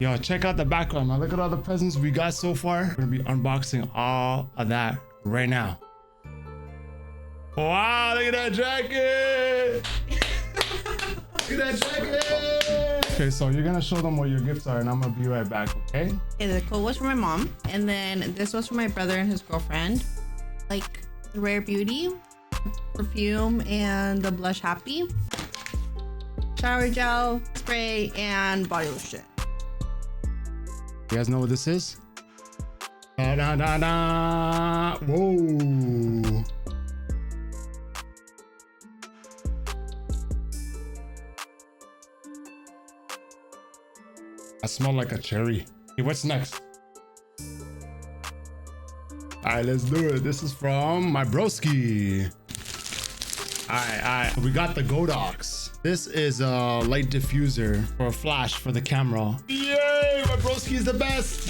Yo, check out the background, man. Look at all the presents we got so far. We're gonna be unboxing all of that right now. Wow, look at that jacket. Look at that jacket. Okay, so you're gonna show them what your gifts are and I'm gonna be right back, okay? Okay, the coat was for my mom, and then this was for my brother and his girlfriend. Like the Rare Beauty perfume and the Blush Happy. Shower gel, spray, and body lotion. You guys know what this is? Da da da da. Whoa. I smell like a cherry. Okay, what's next? All right, let's do it. This is from my broski. All right. We got the Godox. This is a light diffuser for a flash for the camera. Yay, my broski is the best.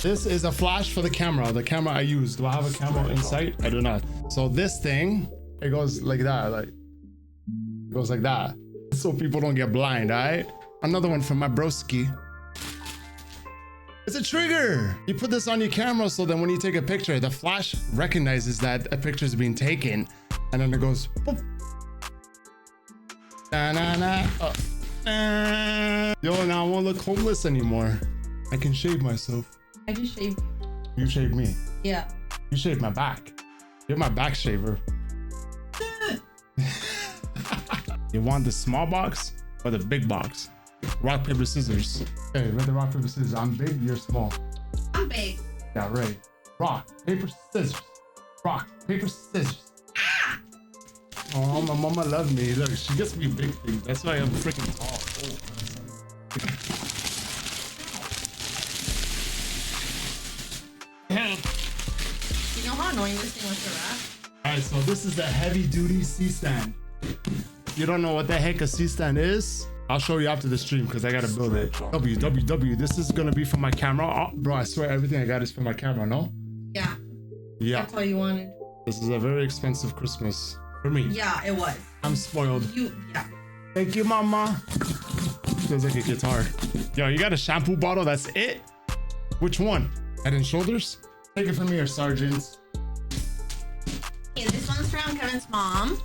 This is a flash for the camera I use. Do I have a camera in sight? I do not. So this thing, it goes like that, it goes like that. So people don't get blind, all right? Another one from my broski. It's a trigger. You put this on your camera so that when you take a picture, the flash recognizes that a picture is being taken, and then it goes boop. Yo, now I won't look homeless anymore. I can shave myself. I just shaved you. You shaved me. Yeah. You shaved my back. You're my back shaver. You want the small box or the big box? Rock, paper, scissors. Okay, ready? Rock, paper, scissors. I'm big, you're small. I'm big. Yeah, ready. Rock, paper, scissors. Rock, paper, scissors. Ah! Oh, my mama loves me. Look, she gets me big things. That's why I'm freaking tall. You know how annoying this thing was to wrap? Alright, so this is the heavy duty C-stand. If you don't know what the heck a C-stand is, I'll show you after the stream because I gotta build it. WWW. This is gonna be for my camera. Oh, bro, I swear everything I got is for my camera, no? Yeah. Yeah. That's all you wanted. This is a very expensive Christmas for me. Yeah, it was. I'm spoiled. Yeah. Thank you, mama. Feels like a guitar. Yo, you got a shampoo bottle? That's it? Which one? Head and Shoulders? Take it from here, Sergeant. Okay, this one's from Kevin's mom.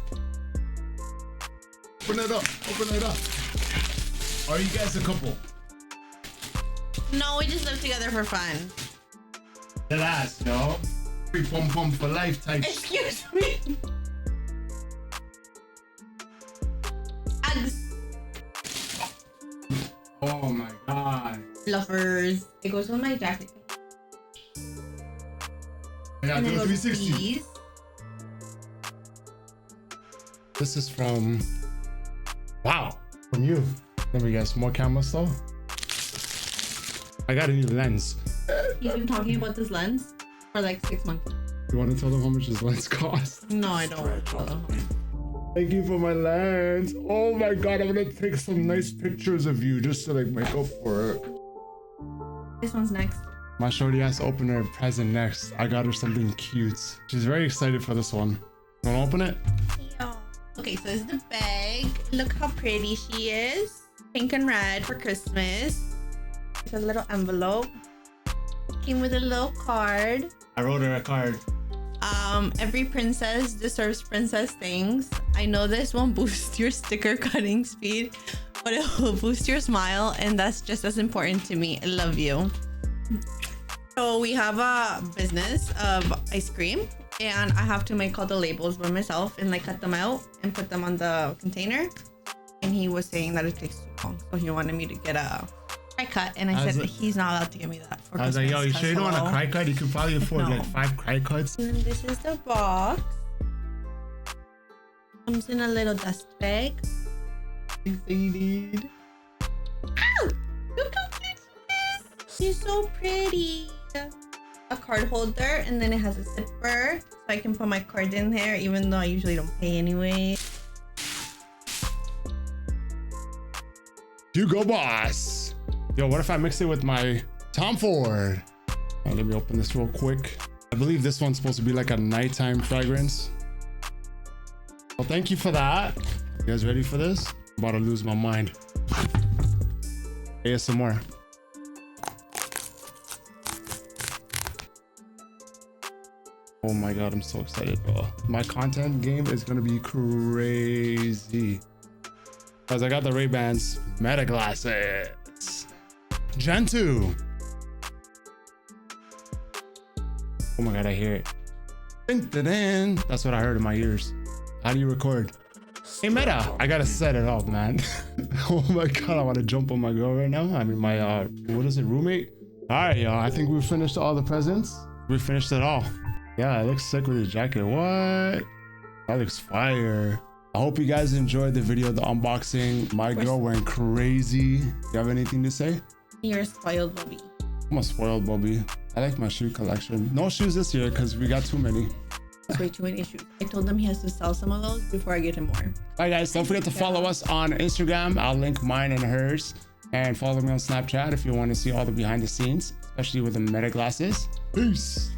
Open it up. Open it up. Are you guys a couple? No, we just live together for fun. That ass, yo. Free pom pom for life type. Excuse me. Uggs. Oh my god. Fluffers. It goes with my jacket. Yeah, And do then a goes 360. these. This is from, wow, from you. Let me guess, more camera stuff. I got a new lens. He's been talking about this lens for like 6 months. You want to tell them how much this lens costs? No, I don't. Thank you for my lens. Oh my god, I'm gonna take some nice pictures of you just to like make up for it. This one's next. My shorty has to open her present next. I got her something cute. She's very excited for this one. You wanna open it? Yeah. Okay, so this is the bag. Look how pretty she is. Pink and red for Christmas. It's a little envelope. Came with a little card. I wrote her a card. Every princess deserves princess things. I know this won't boost your sticker cutting speed, but it will boost your smile, and that's just as important to me. I love you. So we have a business of ice cream, and I have to make all the labels by myself and like cut them out and put them on the container. And he was saying that it takes too long, so he wanted me to get a cry cut, and I said he's not allowed to give me that for I was like, yo, you sure you don't want a cry cut? You could probably afford No. like 5 cry cuts. And then this is the box. Comes in a little dust bag. Excited. Ow! Look how pretty it is! She's so pretty. A card holder, and then it has a zipper, so I can put my card in there, even though I usually don't pay anyway. Hugo Boss. Yo, what if I mix it with my Tom Ford? Let me open this real quick. I believe this one's supposed to be like a nighttime fragrance. Well, thank you for that. You guys ready for this? I'm about to lose my mind. ASMR. Oh my god, I'm so excited, bro. My content game is gonna be crazy. Because I got the Ray-Bans Meta glasses. Gen 2. Oh my god, I hear it. Dun, dun, dun. That's what I heard in my ears. How do you record? Hey Meta, I gotta set it up, man. Oh my god, I want to jump on my girl right now. I mean my what is it, roommate? All right, y'all. I think we finished all the presents. We finished it all. Yeah, it looks sick with the jacket. What? That looks fire. I hope you guys enjoyed the video, the unboxing. My girl went crazy. You have anything to say? You're a spoiled Bobby. I'm a spoiled Bobby. I like my shoe collection. No shoes this year because we got too many. That's way too many issues. I told him he has to sell some of those before I get him more. Bye guys, don't forget to follow us on Instagram. I'll link mine and hers. And follow me on Snapchat if you want to see all the behind the scenes, especially with the Meta glasses. Peace.